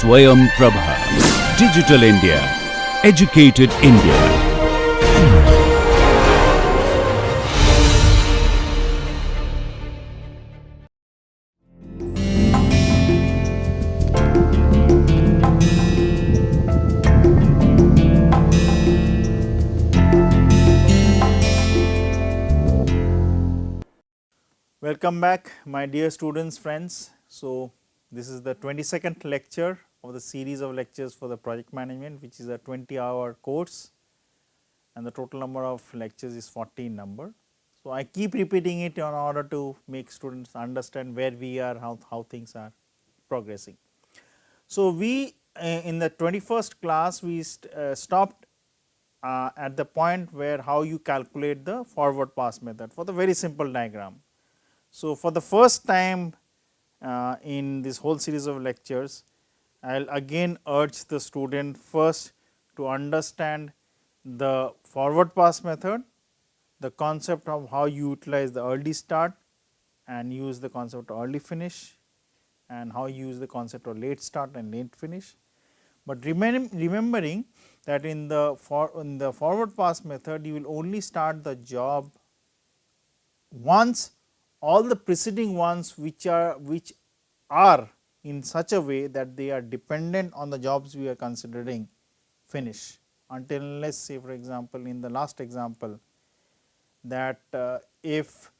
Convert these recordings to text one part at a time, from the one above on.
Swayam Prabha. Digital India. Educated India. Welcome back, my dear students, friends. So, this is the 22nd lecture of the series of lectures for the project management, which is a 20-hour course, and the total number of lectures is 14 number. So, I keep repeating it in order to make students understand where we are, how things are progressing. So, we in the 21st class we stopped at the point where how you calculate the forward pass method for the very simple diagram. So, for the first time in this whole series of lectures, I will again urge the student first to understand the forward pass method, the concept of how you utilize the early start and use the concept of early finish, and how you use the concept of late start and late finish. But remembering that in the forward pass method, you will only start the job once all the preceding ones which are in such a way that they are dependent on the jobs we are considering finish, until unless, say for example, in the last example that if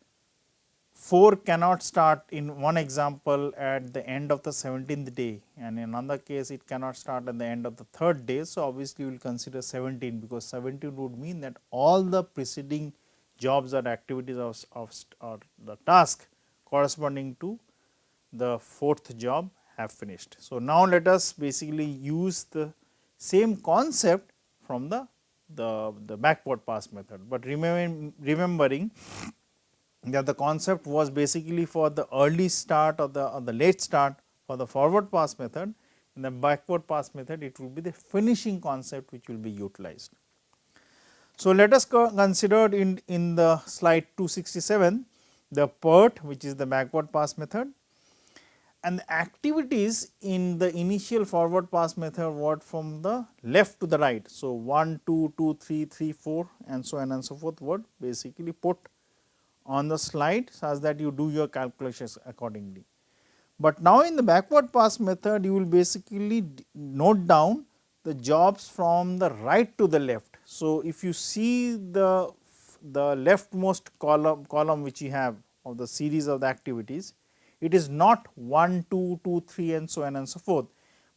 4 cannot start in one example at the end of the 17th day, and in another case it cannot start at the end of the 3rd day. So, obviously, we will consider 17, because 17 would mean that all the preceding jobs or activities or the task corresponding to the 4th job have finished. So, now let us basically use the same concept from the backward pass method, but remembering that the concept was basically for the early start or the late start for the forward pass method. In the backward pass method, it will be the finishing concept which will be utilized. So, let us consider in the slide 267 the PERT, which is the backward pass method, and the activities in the initial forward pass method were from the left to the right. So, 1, 2, 2, 3, 3, 4 and so on and so forth were basically put on the slide such that you do your calculations accordingly. But now, in the backward pass method, you will basically note down the jobs from the right to the left. So, if you see the leftmost column which you have of the series of the activities, it is not 1, 2, 2, 3 and so on and so forth,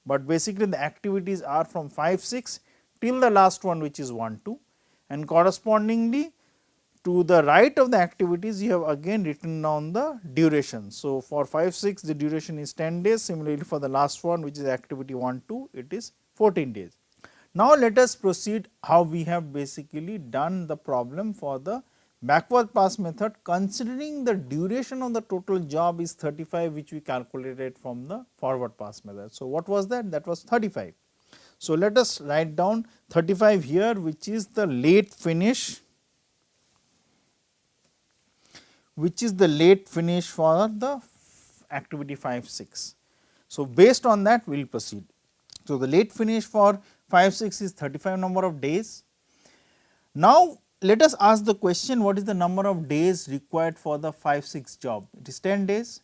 but basically the activities are from 5, 6 till the last one, which is 1, 2, and correspondingly to the right of the activities you have again written down the duration. So, for 5, 6 the duration is 10 days, similarly for the last one, which is activity 1, 2, it is 14 days. Now, let us proceed how we have basically done the problem for the backward pass method, considering the duration of the total job is 35, which we calculated from the forward pass method. So, what was that? That was 35. So, let us write down 35 here, which is the late finish, for the activity 5, 6. So, based on that we will proceed. So, the late finish for 5, 6 is 35 number of days. Now, let us ask the question, what is the number of days required for the 5, 6 job? It is 10 days.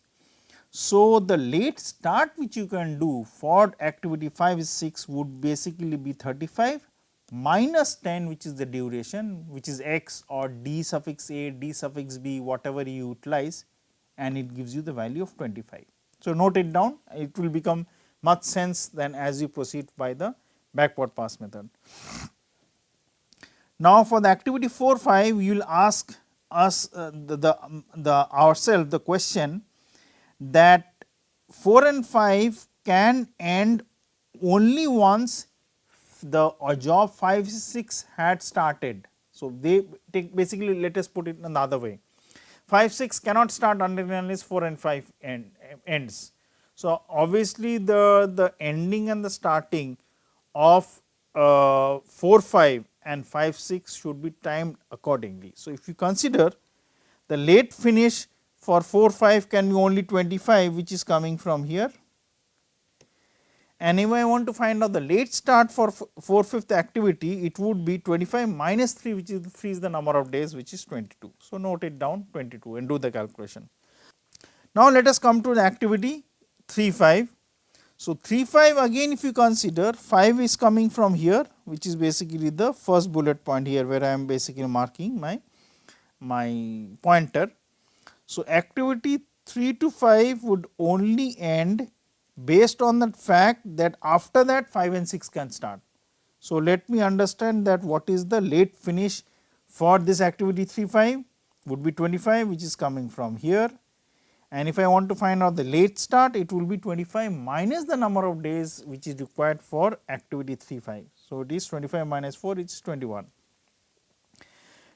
So, the late start which you can do for activity 5, 6 would basically be 35 minus 10, which is the duration, which is x or d suffix a, d suffix b, whatever you utilize, and it gives you the value of 25. So, note it down, it will become much sense then as you proceed by the backward pass method. Now, for the activity 4, 5, you will ask us ourselves the question that 4 and 5 can end only once the job 5, 6 had started. So, they take basically, let us put it in another way, 5, 6 cannot start unless 4 and 5 ends. So, obviously, the ending and the starting of 4, 5 and 5, 6 should be timed accordingly. So, if you consider the late finish for 4, 5 can be only 25, which is coming from here, and if I want to find out the late start for 4/5 activity, it would be 25 minus 3, which is 3 is the number of days, which is 22. So, note it down 22 and do the calculation. Now, let us come to the activity 3/5. So, 3/5 again, if you consider 5 is coming from here, which is basically the first bullet point here, where I am basically marking my pointer. So, activity 3 to 5 would only end based on the fact that after that 5 and 6 can start. So, let me understand that what is the late finish for this activity 3/5 would be 25, which is coming from here, and if I want to find out the late start, it will be 25 minus the number of days which is required for activity 3/5. So, it is 25 minus 4, it is 21.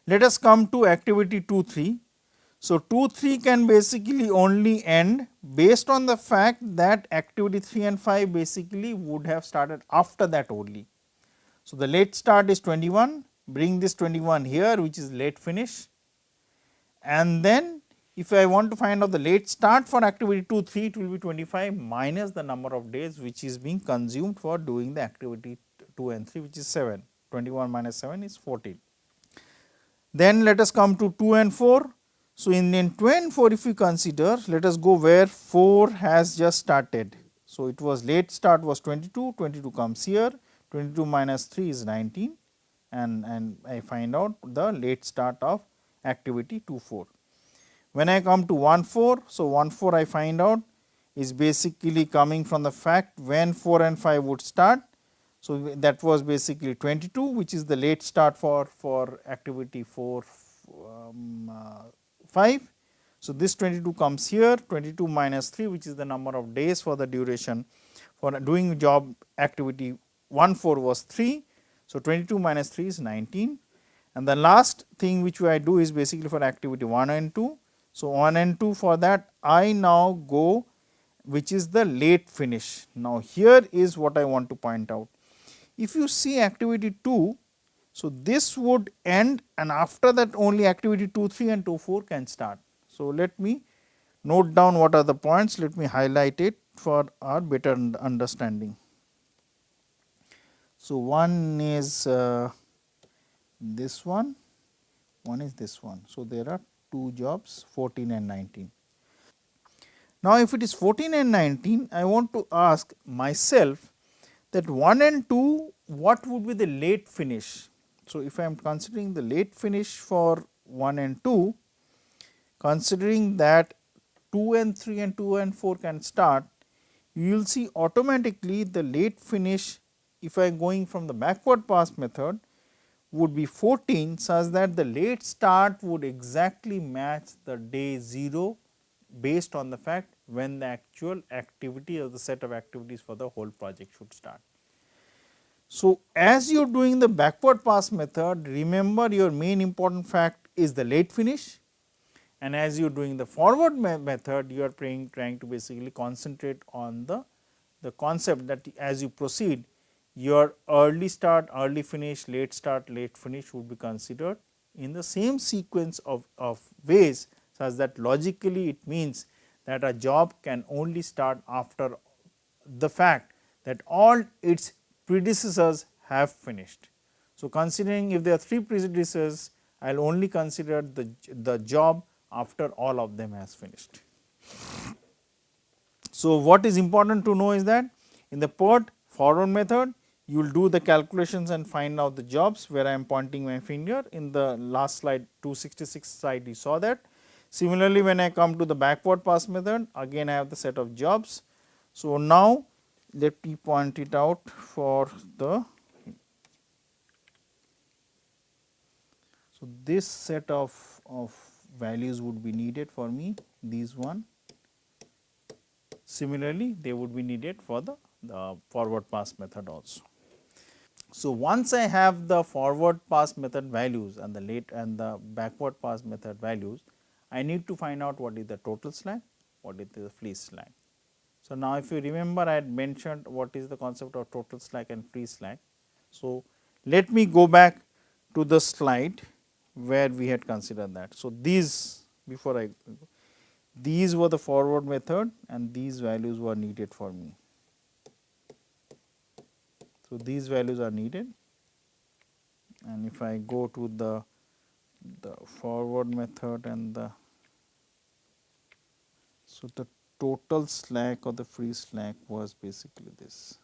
Let us come to activity 2/3. So, 2/3 can basically only end based on the fact that activity 3 and 5 basically would have started after that only. So, the late start is 21, bring this 21 here, which is late finish, and then if I want to find out the late start for activity 2/3, it will be 25 minus the number of days which is being consumed for doing the activity 2 and 3, which is 7. 21 minus 7 is 14. Then let us come to 2 and 4. So, in 2 and 4, if we consider, let us go where 4 has just started. So, it was late start was 22, 22 comes here, 22 minus 3 is 19, and I find out the late start of activity 2/4. When I come to 1/4, so 1/4 I find out is basically coming from the fact when 4 and 5 would start. So, that was basically 22, which is the late start for activity 4 5. So, this 22 comes here, 22 minus 3, which is the number of days for the duration for doing job activity 1/4 was 3. So, 22 minus 3 is 19, and the last thing which I do is basically for activity 1 and 2. So, 1 and 2, for that I now go, which is the late finish. Now, here is what I want to point out. If you see activity 2, so this would end, and after that only activity 2/3 and 2/4 can start. So, let me note down what are the points, let me highlight it for our better understanding. So, one is this one is this one. So, there are two jobs 14 and 19. Now, if it is 14 and 19, I want to ask myself that 1 and 2, what would be the late finish? So, if I am considering the late finish for 1 and 2, considering that 2 and 3 and 2 and 4 can start, you will see automatically the late finish, if I am going from the backward pass method, would be 14, such that the late start would exactly match the day 0 based on the fact when the actual activity or the set of activities for the whole project should start. So, as you are doing the backward pass method, remember your main important fact is the late finish, and as you are doing the forward method, you are trying to basically concentrate on the concept that as you proceed, your early start, early finish, late start, late finish would be considered in the same sequence of ways, such that logically it means that a job can only start after the fact that all its predecessors have finished. So, considering if there are 3 predecessors, I will only consider the job after all of them has finished. So, what is important to know is that in the PERT forward method, you will do the calculations and find out the jobs where I am pointing my finger. In the last slide 266 slide you saw that. Similarly, when I come to the backward pass method, again I have the set of jobs. So, now let me point it out for the, so this set of values would be needed for me, these one. Similarly, they would be needed for the forward pass method also. So, once I have the forward pass method values and the late and the backward pass method values, I need to find out what is the total slack, what is the free slack. So, now if you remember, I had mentioned what is the concept of total slack and free slack. So, let me go back to the slide where we had considered that. So, these before I go, these were the forward method and these values were needed for me. So, these values are needed, and if I go to the forward method and so the total slack or the free slack was basically this.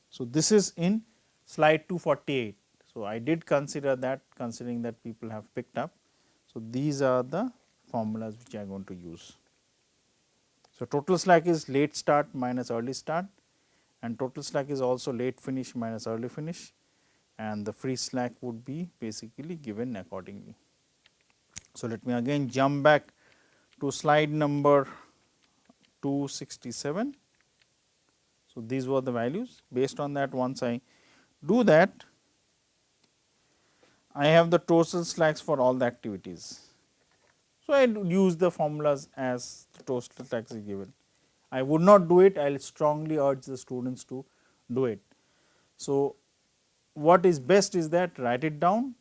So, this is in slide 248. So, I did consider that, considering that people have picked up. So, these are the formulas which I am going to use. So, total slack is late start minus early start, and total slack is also late finish minus early finish, and the free slack would be basically given accordingly. So, let me again jump back to slide number 267. So, these were the values. Based on that, once I do that, I have the total slacks for all the activities. So, I use the formulas as the total slacks is given. I would not do it, I will strongly urge the students to do it. So, what is best is that write it down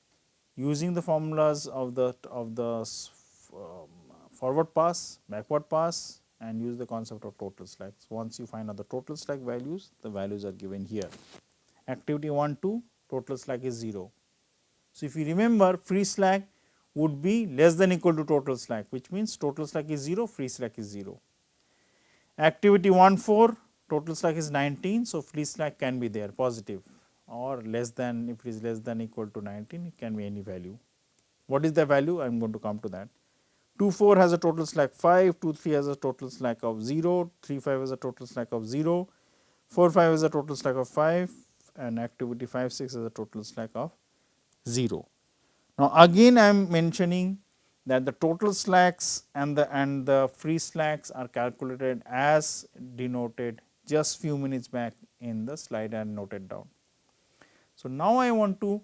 using the formulas of the forward pass, backward pass, and use the concept of total slacks. Once you find out the total slack values, the values are given here. Activity 1, 2, total slack is 0. So, if you remember, free slack would be less than equal to total slack, which means total slack is 0, free slack is 0. Activity 1, 4, total slack is 19. So, free slack can be there positive or less than, if it is less than equal to 19, it can be any value. What is the value? I am going to come to that. 2, 4 has a total slack 5, 2, 3 has a total slack of 0, 3, 5 has a total slack of 0, 4, 5 has a total slack of 5, and activity 5, 6 has a total slack of 0. Now, again I am mentioning that the total slacks and the free slacks are calculated as denoted just few minutes back in the slide and noted down. So, now I want to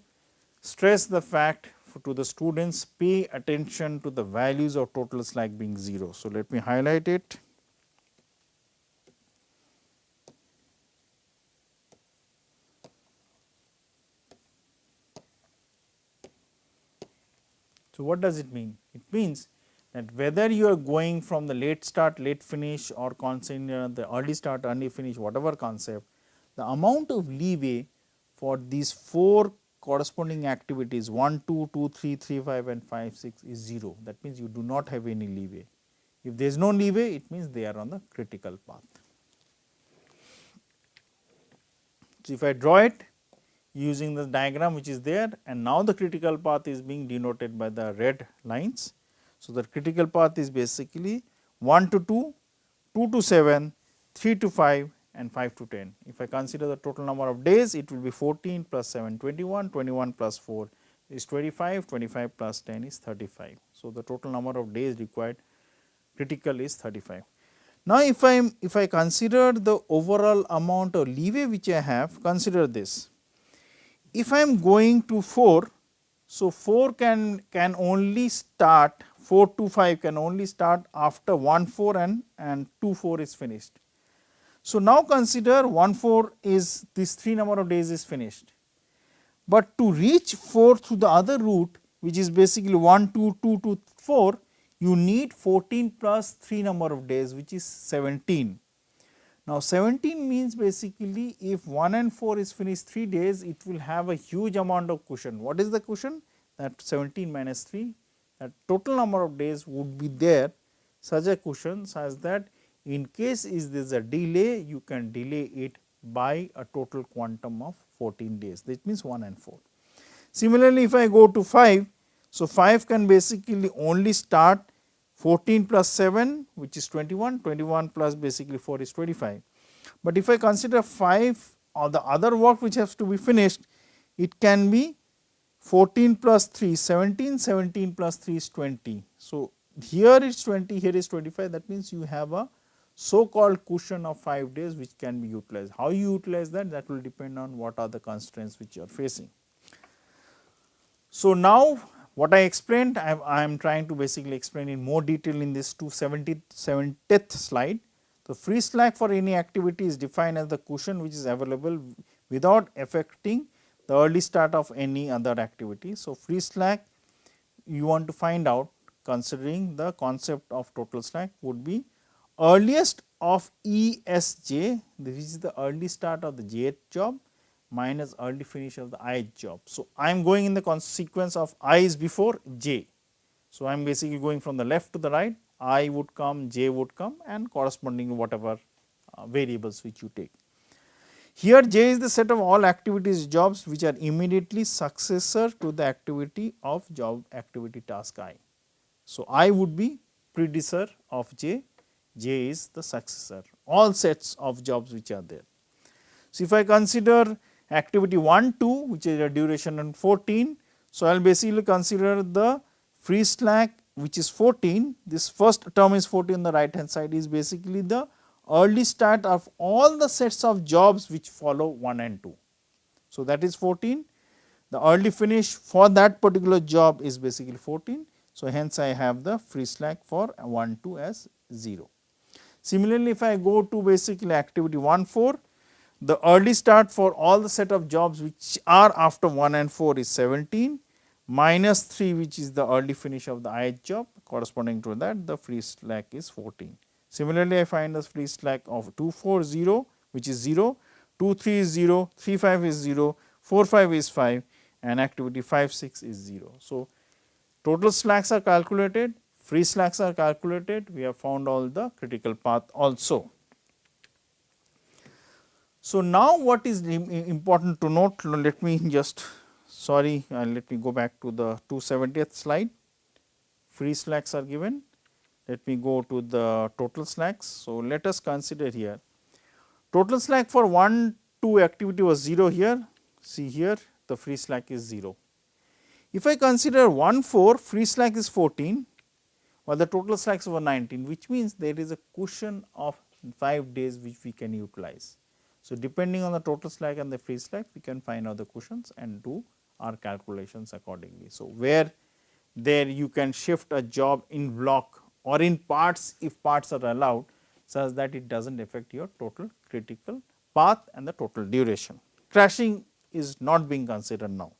stress the fact to the students, pay attention to the values of total slack being 0. So, let me highlight it. So, what does it mean? It means that whether you are going from the late start, late finish, or considering the early start, early finish, whatever concept, the amount of leeway for these 4 corresponding activities 1, 2, 2, 3, 3, 5 and 5, 6 is 0. That means, you do not have any leeway. If there is no leeway, it means they are on the critical path. So, if I draw it using the diagram which is there, and now the critical path is being denoted by the red lines. So, the critical path is basically 1 to 2, 2 to 7, 3 to 5 and 5 to 10. If I consider the total number of days, it will be 14 plus 7 21, 21 plus 4 is 25, 25 plus 10 is 35. So, the total number of days required critical is 35. Now, if I consider the overall amount of leeway which I have, consider this. If I am going to 4, so 4 can only start, 4 to 5 can only start after 1 4 and 2 4 is finished. So, now consider 1 4 is this 3 number of days is finished, but to reach 4 through the other route, which is basically 1 2 2 to 4, you need 14 plus 3 number of days, which is 17. Now, 17 means basically if 1 and 4 is finished 3 days, it will have a huge amount of cushion. What is the cushion? That 17 minus 3, that total number of days would be there, such a cushion such that in case is there is a delay, you can delay it by a total quantum of 14 days, that means 1 and 4. Similarly, if I go to 5, so 5 can basically only start 14 plus 7, which is 21, 21 plus basically 4 is 25. But if I consider 5 or the other work which has to be finished, it can be 14 plus 3 17, 17 plus 3 is 20. So, here it is 20, here is 25, that means you have a so called cushion of 5 days which can be utilized. How you utilize that? That will depend on what are the constraints which you are facing. So, now what I explained, I am trying to basically explain in more detail in this 270th slide. The free slack for any activity is defined as the cushion which is available without affecting the early start of any other activity. So, free slack you want to find out considering the concept of total slack would be earliest of ESJ, this is the early start of the jth job minus early finish of the ith job. So, I am going in the sequence of I is before j. So, I am basically going from the left to the right, I would come, j would come and corresponding to whatever variables which you take. Here j is the set of all activities jobs which are immediately successor to the activity of job activity task I. So, I would be predecessor of j, j is the successor, all sets of jobs which are there. So, if I consider activity 1, 2 which is a duration on 14. So, I will basically consider the free slack which is 14, this first term is 14 on the right hand side is basically the early start of all the sets of jobs which follow 1 and 2. So, that is 14, the early finish for that particular job is basically 14. So, hence I have the free slack for 1, 2 as 0. Similarly, if I go to basically activity 1, 4, the early start for all the set of jobs which are after 1 and 4 is 17 minus 3 which is the early finish of the ith job, corresponding to that the free slack is 14. Similarly, I find the free slack of 2, 4, 0 which is 0, 2, 3 is 0, 3, 5 is 0, 4, 5 is 5 and activity 5, 6 is 0. So, total slacks are calculated, free slacks are calculated, we have found all the critical path also. So, now what is important to note, let me just let me go back to the 270th slide. Free slacks are given, let me go to the total slacks. So, let us consider here total slack for 1, 2 activity was 0 here, see here the free slack is 0. If I consider 1, 4 free slack is 14 while the total slacks were 19, which means there is a cushion of 5 days which we can utilize. So, depending on the total slack and the free slack we can find out the cushions and do our calculations accordingly. So, where there you can shift a job in block or in parts if parts are allowed such that it does not affect your total critical path and the total duration. Crashing is not being considered now.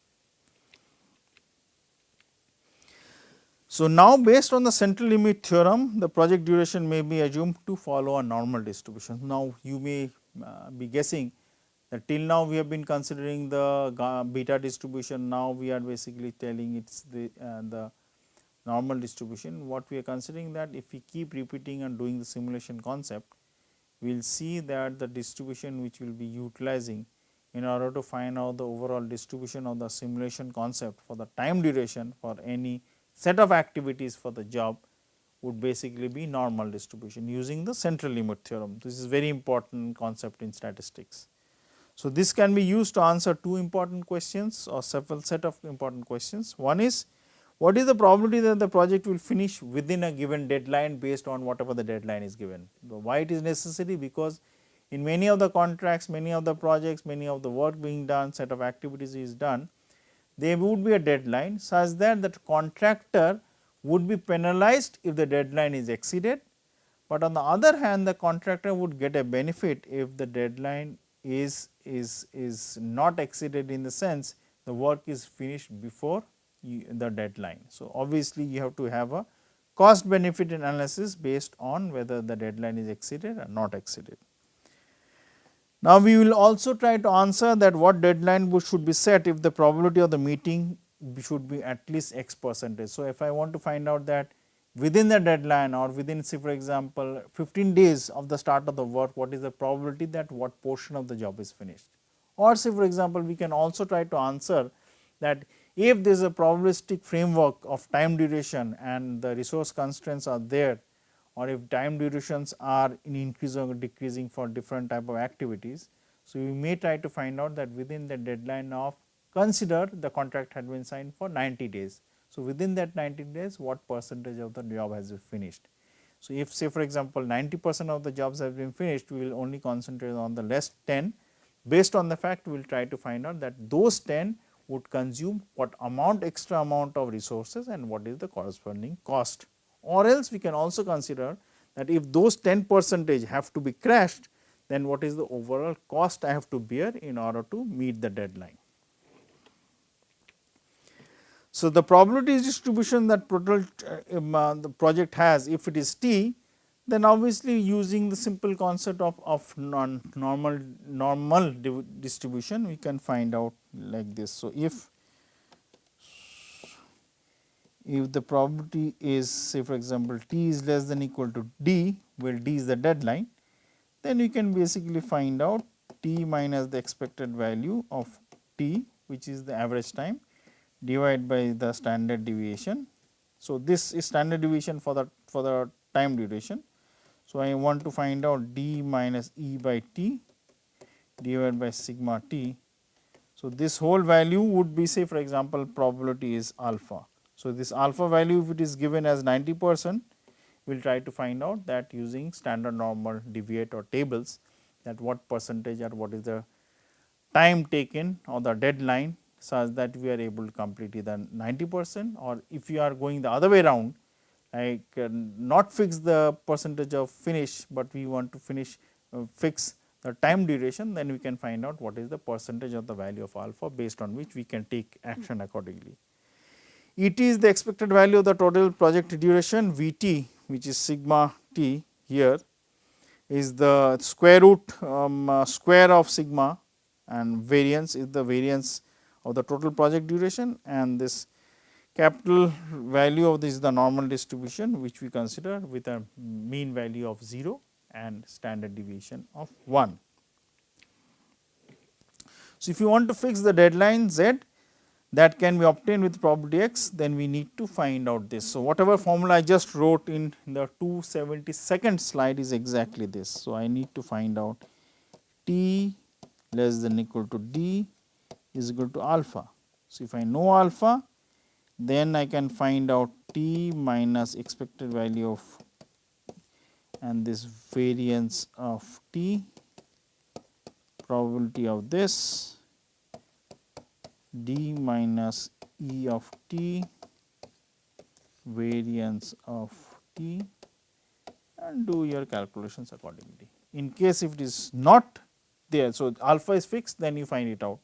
So, now based on the central limit theorem, the project duration may be assumed to follow a normal distribution. Now, you may be guessing that till now we have been considering the beta distribution, now we are basically telling it is the normal distribution. What we are considering that if we keep repeating and doing the simulation concept, we will see that the distribution which we will be utilizing in order to find out the overall distribution of the simulation concept for the time duration for any set of activities for the job would basically be normal distribution using the central limit theorem. This is very important concept in statistics. So, this can be used to answer two important questions or several set of important questions. One is what is the probability that the project will finish within a given deadline based on whatever the deadline is given. Why it is necessary? Because in many of the contracts, many of the projects, many of the work being done, set of activities is done, there would be a deadline such that the contractor would be penalized if the deadline is exceeded, but on the other hand the contractor would get a benefit if the deadline is not exceeded, in the sense the work is finished before the deadline. So, obviously, you have to have a cost benefit analysis based on whether the deadline is exceeded or not exceeded. Now, we will also try to answer that what deadline should be set if the probability of the meeting should be at least x percentage. So, if I want to find out that within the deadline or within, say for example, 15 days of the start of the work, what is the probability that what portion of the job is finished, or say for example, we can also try to answer that if there is a probabilistic framework of time duration and the resource constraints are there, or if time durations are in increasing or decreasing for different type of activities. So, we may try to find out that within the deadline of, consider the contract had been signed for 90 days. So, within that 90 days what percentage of the job has been finished. So, if say for example, 90% of the jobs have been finished, we will only concentrate on the last 10. Based on the fact, we will try to find out that those 10 would consume what extra amount of resources and what is the corresponding cost. Or else we can also consider that if those 10% have to be crashed, then what is the overall cost I have to bear in order to meet the deadline. So, the probability distribution that the project has, if it is T, then obviously using the simple concept of normal distribution, we can find out like this. So, if the probability is, say for example, t is less than equal to d, where d is the deadline, then you can basically find out t minus the expected value of t, which is the average time, divided by the standard deviation. So, this is standard deviation for the time duration. So, I want to find out d minus e by t divided by sigma t. So, this whole value would be, say for example, probability is alpha. So, this alpha value, if it is given as 90%, we will try to find out that using standard normal deviate or tables, that what percentage or what is the time taken or the deadline such that we are able to complete either 90%, or if you are going the other way around, like not fix the percentage of finish, but we want to fix the time duration, then we can find out what is the percentage of the value of alpha, based on which we can take action accordingly. Et is the expected value of the total project duration, Vt, which is sigma t here, is the square root square of sigma, and variance is the variance of the total project duration, and this capital value of this is the normal distribution, which we consider with a mean value of 0 and standard deviation of 1. So, if you want to fix the deadline z that can be obtained with probability x, then we need to find out this. So, whatever formula I just wrote in the 272nd slide is exactly this. So, I need to find out t less than equal to d is equal to alpha. So, if I know alpha, then I can find out t minus expected value of, and this variance of t, probability of this, d minus e of t, variance of t, and do your calculations accordingly. In case if it is not there, so alpha is fixed, then you find it out.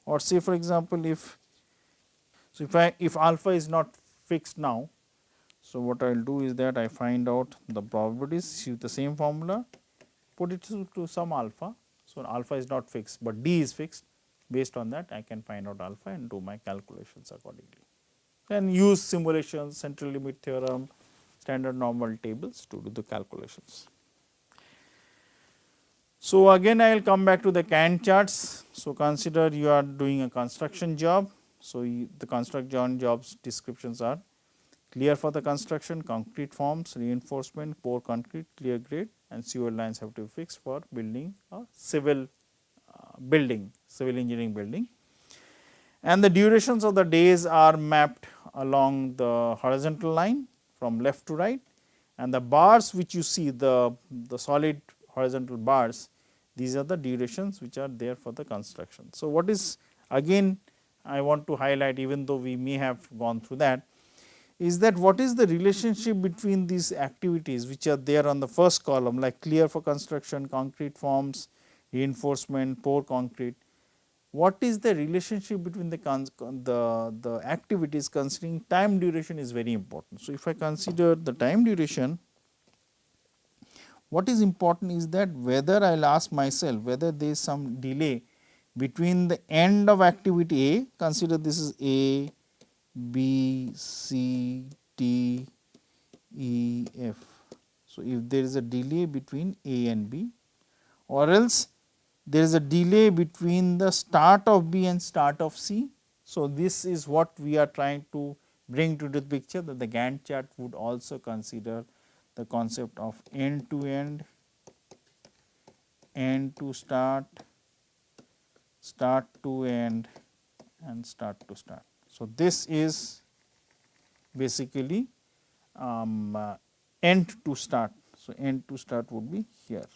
Or say for example, if alpha is not fixed now, so what I will do is that I find out the probabilities, use the same formula, put it to some alpha. So, alpha is not fixed, but d is fixed. Based on that, I can find out alpha and do my calculations accordingly. And use simulations, central limit theorem, standard normal tables to do the calculations. So, again I will come back to the Gantt charts. So, consider you are doing a construction job. So, the construction jobs descriptions are clear for the construction, concrete forms, reinforcement, pour concrete, clear grade, and sewer lines have to be fixed for building a civil civil engineering building. And the durations of the days are mapped along the horizontal line from left to right, and the bars which you see, the solid horizontal bars, these are the durations which are there for the construction. So, what is again I want to highlight, even though we may have gone through that, is that what is the relationship between these activities which are there on the first column, like clear for construction, concrete forms, reinforcement, pour concrete. What is the relationship between the activities, considering time duration is very important. So, if I consider the time duration, what is important is that whether I will ask myself whether there is some delay between the end of activity A, consider this is A, B, C, D, E, F. So, if there is a delay between A and B, or else there is a delay between the start of B and start of C. So, this is what we are trying to bring to the picture, that the Gantt chart would also consider the concept of end to end, end to start, start to end, and start to start. So, this is basically end to start. So, end to start would be here.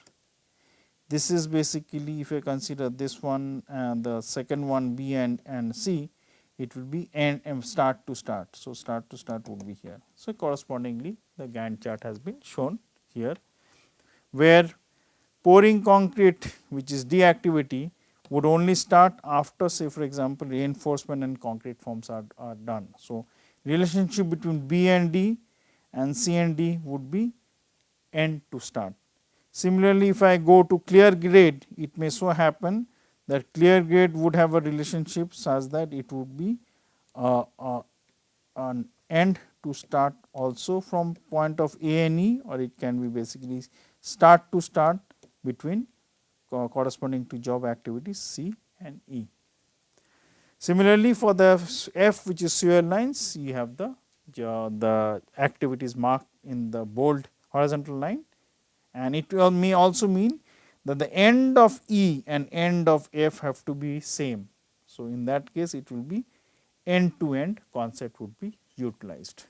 This is basically, if I consider this one and the second one B and C, it will be end start to start. So, start to start would be here. So, correspondingly the Gantt chart has been shown here, where pouring concrete, which is D activity, would only start after, say for example, reinforcement and concrete forms are done. So, relationship between B and D and C and D would be end to start. Similarly, if I go to clear grade, it may so happen that clear grade would have a relationship such that it would be an end to start also from point of A and E, or it can be basically start to start between corresponding to job activities C and E. Similarly, for the F, which is sewer lines, you have the activities marked in the bold horizontal line, and it may also mean that the end of E and end of F have to be same. So, in that case it will be end to end concept would be utilized.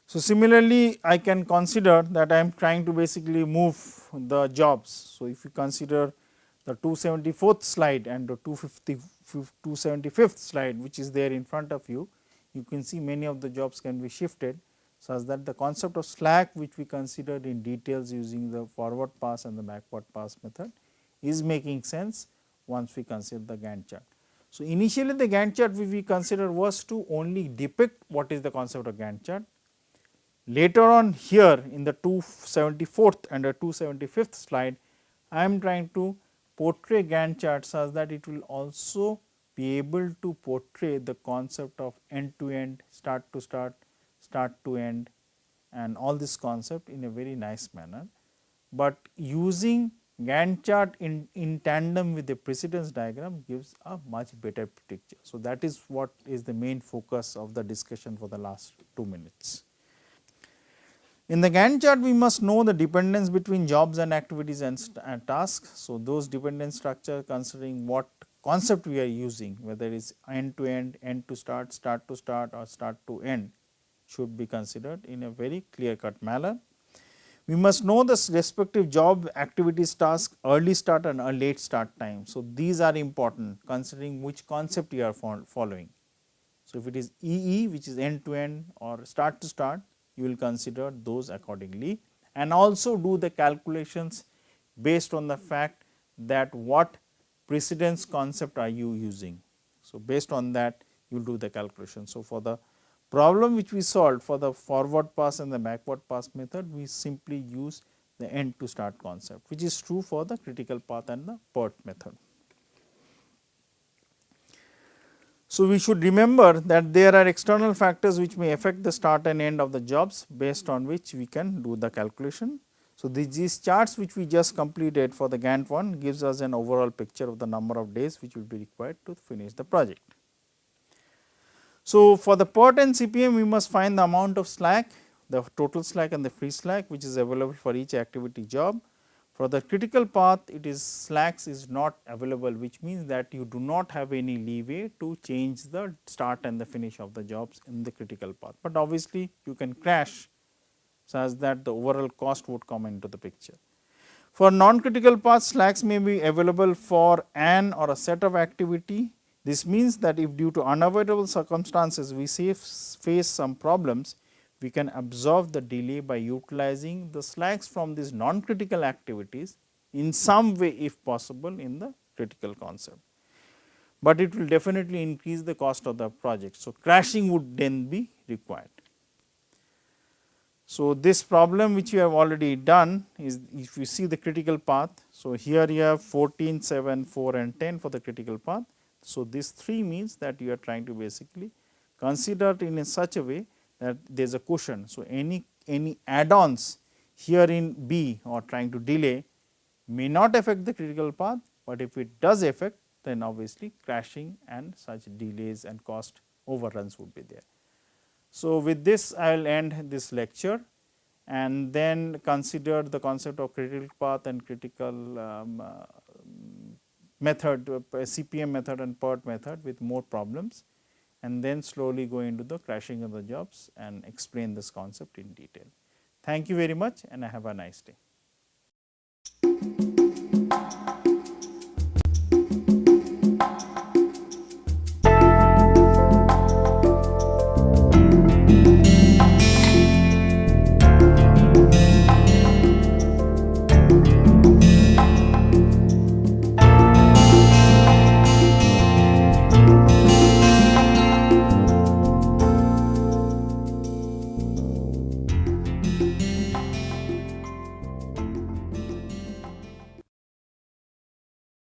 So, similarly, I can consider that I am trying to basically move the jobs. So, if you consider the 274th slide and the 275th slide, which is there in front of you, you can see many of the jobs can be shifted such that the concept of slack, which we considered in details using the forward pass and the backward pass method, is making sense once we consider the Gantt chart. So, initially the Gantt chart we considered was to only depict what is the concept of Gantt chart. Later on here in the 274th and the 275th slide, I am trying to portray Gantt chart such that it will also be able to portray the concept of end to end, start to start, start to end, and all this concept in a very nice manner. But using Gantt chart in tandem with the precedence diagram gives a much better picture. So, that is what is the main focus of the discussion for the last 2 minutes. In the Gantt chart, we must know the dependence between jobs and activities and tasks. So, those dependence structure considering what concept we are using, whether it is end to end, end to start or start to end, should be considered in a very clear cut manner. We must know the respective job activities task, early start and a late start time. So, these are important considering which concept you are following. So, if it is EE, which is end to end or start to start, you will consider those accordingly, and also do the calculations based on the fact that what precedence concept are you using. So, based on that you will do the calculation. So, for the problem which we solved for the forward pass and the backward pass method, we simply use the end to start concept, which is true for the critical path and the PERT method. So, we should remember that there are external factors which may affect the start and end of the jobs, based on which we can do the calculation. So, these charts which we just completed for the Gantt one gives us an overall picture of the number of days which will be required to finish the project. So, for the PERT and CPM, we must find the amount of slack, the total slack and the free slack which is available for each activity job. For the critical path, it is slacks is not available, which means that you do not have any leeway to change the start and the finish of the jobs in the critical path, but obviously you can crash such that the overall cost would come into the picture. For non-critical path, slacks may be available for an or a set of activity. This means that if due to unavoidable circumstances we face some problems, we can absorb the delay by utilizing the slacks from these non-critical activities in some way if possible in the critical concept, but it will definitely increase the cost of the project. So, crashing would then be required. So, this problem which you have already done is, if you see the critical path. So, here you have 14, 7, 4 and 10 for the critical path. So, this 3 means that you are trying to basically consider it in such a way that there is a cushion. So, any add-ons here in B or trying to delay may not affect the critical path, but if it does affect, then obviously crashing and such delays and cost overruns would be there. So, with this I will end this lecture and then consider the concept of critical path and critical method, CPM method and PERT method with more problems, and then slowly go into the crashing of the jobs and explain this concept in detail. Thank you very much and have a nice day.